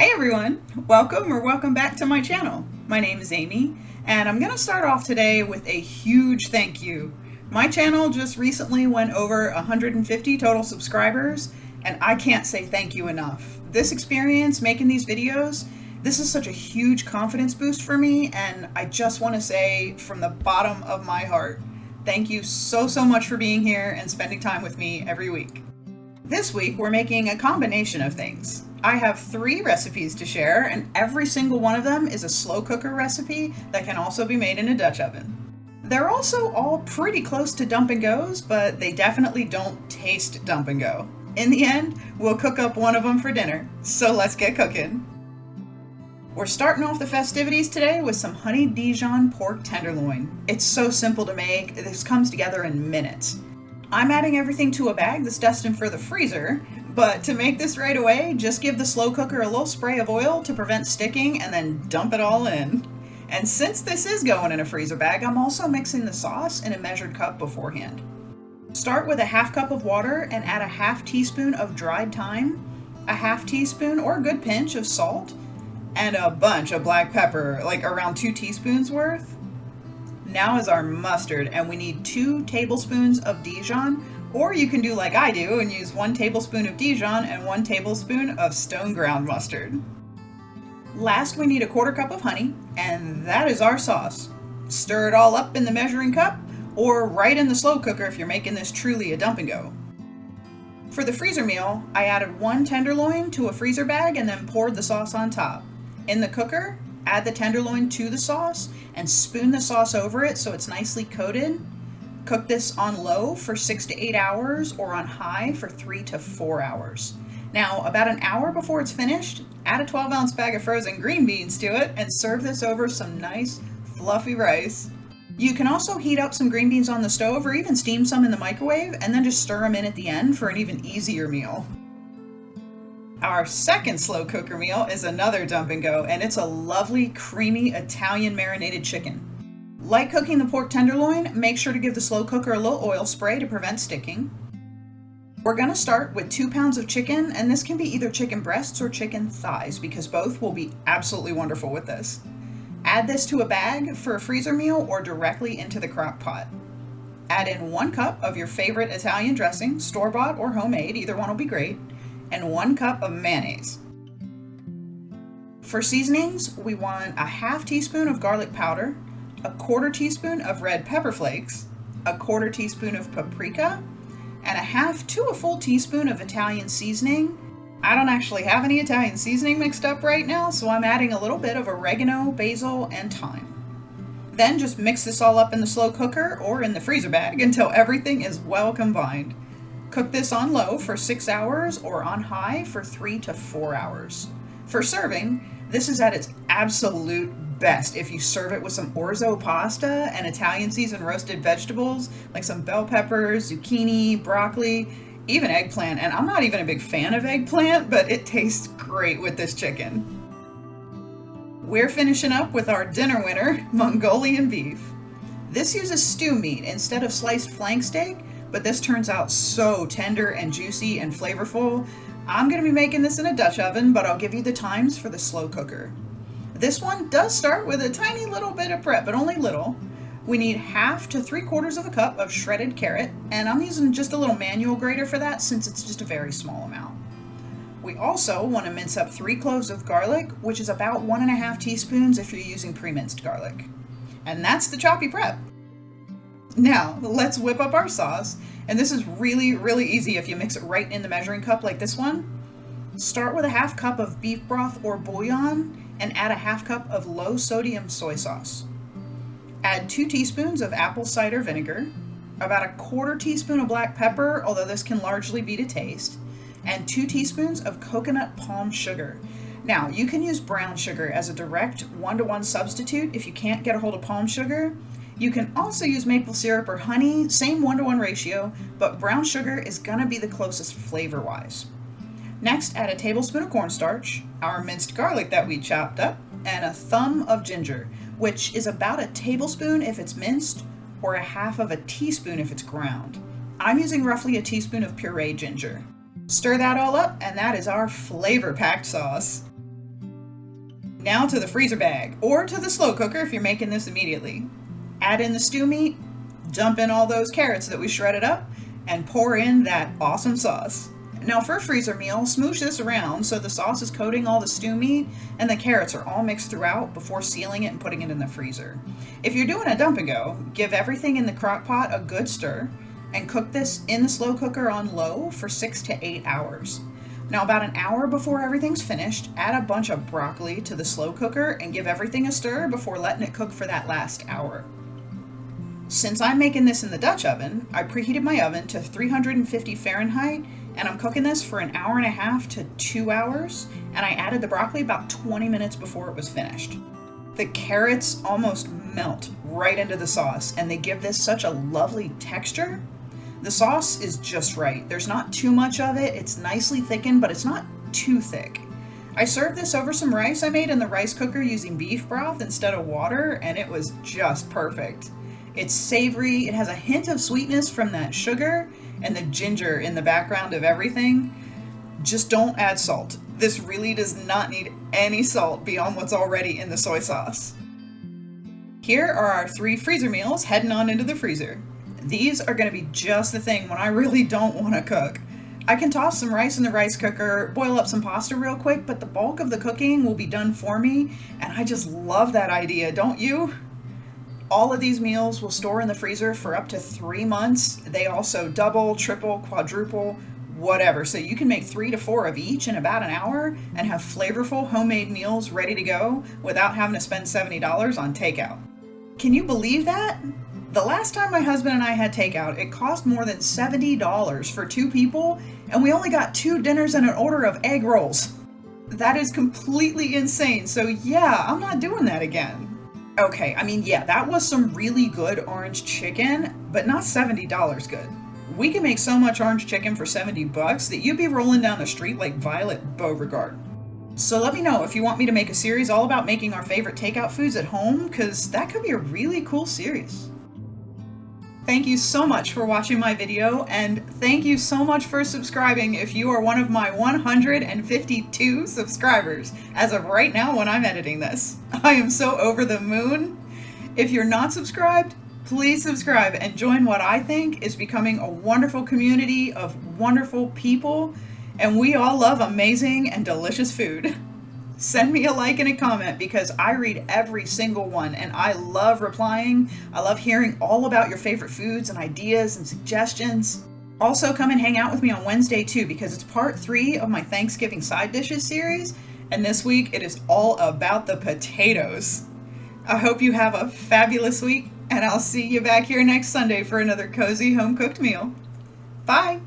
Hey everyone, welcome back to my channel. My name is Amy, and I'm gonna start off today with a huge thank you. My channel just recently went over 150 total subscribers, and I can't say thank you enough. This experience making these videos, this is such a huge confidence boost for me, and I just want to say from the bottom of my heart, thank you so much for being here and spending time with me every week. This week we're making a combination of things. I have 3 recipes to share, and every single one of them is a slow cooker recipe that can also be made in a Dutch oven. They're also all pretty close to dump and goes, but they definitely don't taste dump and go. In the end, we'll cook up one of them for dinner, so let's get cooking. We're starting off the festivities today with some honeydijon pork tenderloin. It's so simple to make, this comes together in minutes. I'm adding everything to a bag that's destined for the freezer, but to make this right away, just give the slow cooker a little spray of oil to prevent sticking and then dump it all in. And since this is going in a freezer bag, I'm also mixing the sauce in a measured cup beforehand. Start with a half cup of water and add a half teaspoon of dried thyme, a half teaspoon or a good pinch of salt, and a bunch of black pepper, like around 2 teaspoons worth. Now is our mustard, and we need 2 tablespoons of Dijon, or you can do like I do and use 1 tablespoon of Dijon and 1 tablespoon of stone ground mustard. Last, we need a 1/4 cup of honey, and that is our sauce. Stir it all up in the measuring cup, or right in the slow cooker if you're making this truly a dump and go. For the freezer meal, I added 1 tenderloin to a freezer bag and then poured the sauce on top. In the cooker, add the tenderloin to the sauce and spoon the sauce over it so it's nicely coated. Cook this on low for 6 to 8 hours or on high for 3 to 4 hours. Now, about an hour before it's finished, add a 12-ounce bag of frozen green beans to it and serve this over some nice fluffy rice. You can also heat up some green beans on the stove or even steam some in the microwave and then just stir them in at the end for an even easier meal. Our second slow cooker meal is another dump and go, and it's a lovely, creamy Italian marinated chicken. Like cooking the pork tenderloin, make sure to give the slow cooker a little oil spray to prevent sticking. We're going to start with 2 pounds of chicken, and this can be either chicken breasts or chicken thighs because both will be absolutely wonderful with this. Add this to a bag for a freezer meal or directly into the crock pot. Add in 1 cup of your favorite Italian dressing, store-bought or homemade, either one will be great, and 1 cup of mayonnaise. For seasonings, we want a half teaspoon of garlic powder, a 1/4 teaspoon of red pepper flakes, a 1/4 teaspoon of paprika, and a half to a full teaspoon of Italian seasoning. I don't actually have any Italian seasoning mixed up right now, so I'm adding a little bit of oregano, basil, and thyme. Then just mix this all up in the slow cooker or in the freezer bag until everything is well combined. Cook this on low for 6 hours or on high for 3 to 4 hours. For serving, this is at its absolute best if you serve it with some orzo pasta and Italian seasoned roasted vegetables like some bell peppers, zucchini, broccoli, even eggplant. And I'm not even a big fan of eggplant, but it tastes great with this chicken. We're finishing up with our dinner winner, Mongolian beef. This uses stew meat instead of sliced flank steak, but this turns out so tender and juicy and flavorful. I'm going to be making this in a Dutch oven, but I'll give you the times for the slow cooker. This one does start with a tiny little bit of prep, but only little. We need half to 3/4 of a cup of shredded carrot, and I'm using just a little manual grater for that since it's just a very small amount. We also want to mince up 3 cloves of garlic, which is about 1.5 teaspoons if you're using pre-minced garlic. And that's the choppy prep. Now, let's whip up our sauce, and this is really easy if you mix it right in the measuring cup like this one. Start with a half cup of beef broth or bouillon and add a half cup of low sodium soy sauce. Add 2 teaspoons of apple cider vinegar, about a 1/4 teaspoon of black pepper, although this can largely be to taste, and 2 teaspoons of coconut palm sugar. Now, you can use brown sugar as a direct 1-to-1 substitute if you can't get a hold of palm sugar. You can also use maple syrup or honey, same 1-to-1 ratio, but brown sugar is gonna be the closest flavor-wise. Next, add a tablespoon of cornstarch, our minced garlic that we chopped up, and a thumb of ginger, which is about a tablespoon if it's minced, or a half of a teaspoon if it's ground. I'm using roughly a teaspoon of pureed ginger. Stir that all up, and that is our flavor-packed sauce. Now to the freezer bag, or to the slow cooker if you're making this immediately. Add in the stew meat, dump in all those carrots that we shredded up, and pour in that awesome sauce. Now for a freezer meal, smoosh this around so the sauce is coating all the stew meat and the carrots are all mixed throughout before sealing it and putting it in the freezer. If you're doing a dump and go, give everything in the crock pot a good stir and cook this in the slow cooker on low for 6 to 8 hours. Now about an hour before everything's finished, add a bunch of broccoli to the slow cooker and give everything a stir before letting it cook for that last hour. Since I'm making this in the Dutch oven, I preheated my oven to 350 Fahrenheit and I'm cooking this for an hour and a half to 2 hours, and I added the broccoli about 20 minutes before it was finished. The carrots almost melt right into the sauce and they give this such a lovely texture. The sauce is just right. There's not too much of it. It's nicely thickened, but it's not too thick. I served this over some rice I made in the rice cooker using beef broth instead of water, and it was just perfect. It's savory, it has a hint of sweetness from that sugar and the ginger in the background of everything. Just don't add salt. This really does not need any salt beyond what's already in the soy sauce. Here are our 3 freezer meals heading on into the freezer. These are going to be just the thing when I really don't want to cook. I can toss some rice in the rice cooker, boil up some pasta real quick, but the bulk of the cooking will be done for me, and I just love that idea, don't you? All of these meals will store in the freezer for up to 3 months. They also double, triple, quadruple, whatever. So you can make 3 to 4 of each in about an hour and have flavorful homemade meals ready to go without having to spend $70 on takeout. Can you believe that? The last time my husband and I had takeout, it cost more than $70 for 2 people, and we only got 2 dinners and an order of egg rolls. That is completely insane. So yeah, I'm not doing that again. Okay, I mean, yeah, that was some really good orange chicken, but not $70 good. We can make so much orange chicken for $70 that you'd be rolling down the street like Violet Beauregard. So let me know if you want me to make a series all about making our favorite takeout foods at home, because that could be a really cool series. Thank you so much for watching my video, and thank you so much for subscribing if you are one of my 152 subscribers as of right now when I'm editing this. I am so over the moon. If you're not subscribed, please subscribe and join what I think is becoming a wonderful community of wonderful people, and we all love amazing and delicious food. Send me a like and a comment because I read every single one and I love replying. I love hearing all about your favorite foods and ideas and suggestions. Also, come and hang out with me on Wednesday too, because it's part 3 of my Thanksgiving side dishes series, and this week it is all about the potatoes. I hope you have a fabulous week, and I'll see you back here next Sunday for another cozy home cooked meal. Bye!